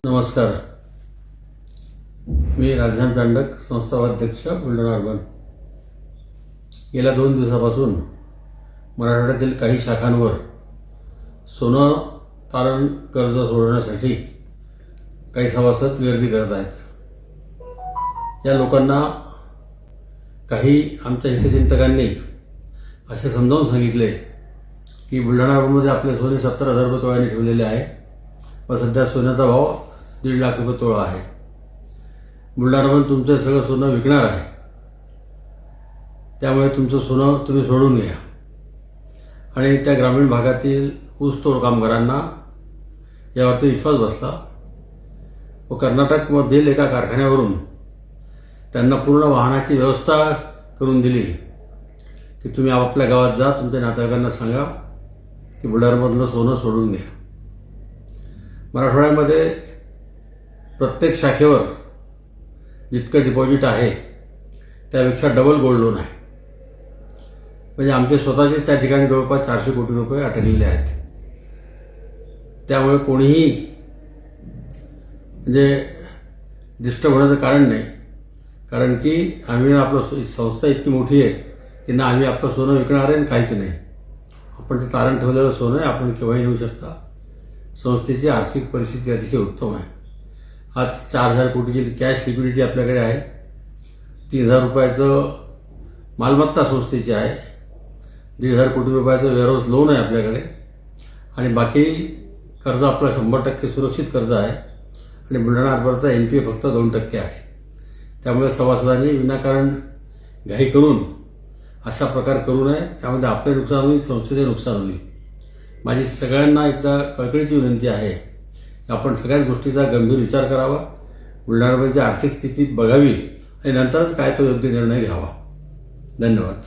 नमस्कार. मी राजधान दांडक, संस्थावाध्यक्ष, बुलढाणा अर्बन. गेल्या 2 दिवसापासून मराठवाड्यातील काही शाखांवर सोनं तारण कर्ज सोडवण्यासाठी काही सभासद गर्दी करत आहेत. या लोकांना काही आमच्या हितचिंतकांनी असे समजावून सांगितले की बुलढाणा अर्बनमध्ये आपले सोने 70,000 रुपये तोळ्याने ठेवलेले आहे व सध्या सोन्याचा भाव 1.5 लाख रुपये तोळा आहे. बुलढाणामध्ये तुमचं सगळं सोनं विकणार आहे, त्यामुळे तुमचं सोनं तुम्ही सोडून घ्या. आणि त्या ग्रामीण भागातील ऊसतोड कामगारांना यावरती विश्वास बसला व कर्नाटकमधील एका कारखान्यावरून त्यांना पूर्ण वाहनाची व्यवस्था करून दिली की तुम्ही आपापल्या गावात जा, तुमच्या नातेवाईकांना सांगा की बुलढाणामधलं सोनं सोडून घ्या. मराठवाड्यामध्ये प्रत्येक शाखेवर जितकं डिपॉझिट आहे त्यापेक्षा डबल गोल्ड लोन आहे. म्हणजे आमचे स्वतःचेच त्या ठिकाणी जवळपास 400 कोटी रुपये अटकलेले आहेत. त्यामुळे कोणीही म्हणजे डिस्टर्ब होण्याचं कारण नाही, कारण की आम्ही आपलं संस्था इतकी मोठी आहे की ना आम्ही आपलं सोनं विकणार आहे आणि काहीच नाही. आपण ते तारण ठेवलेलं सोनं आहे, आपण केव्हाही नेऊ शकता. संस्थेची आर्थिक परिस्थिती अतिशय उत्तम आहे. आज 4,000 कोटीची कॅश लिक्विडिटी आपल्याकडे आहे. 3,000 रुपयाचं मालमत्ता संस्थेची आहे. 1,500 कोटी रुपयाचं वेअरहाऊस लोन आहे आपल्याकडे. आणि बाकी कर्ज आपलं 100% सुरक्षित कर्ज आहे. आणि बुलढाणा अर्बनचा NPA फक्त 2% आहे. त्यामुळे सभासदांनी विनाकारण घाई करून अशा प्रकार करू नये. त्यामध्ये आपले नुकसान होईल, संस्थेचे नुकसान होईल. माझी सगळ्यांना एकदा कळकळीची विनंती आहे की आपण सगळ्याच गोष्टीचा गंभीर विचार करावा, बुलढाणाची आर्थिक स्थिती बघावी आणि नंतरच काय तो योग्य निर्णय घ्यावा. धन्यवाद.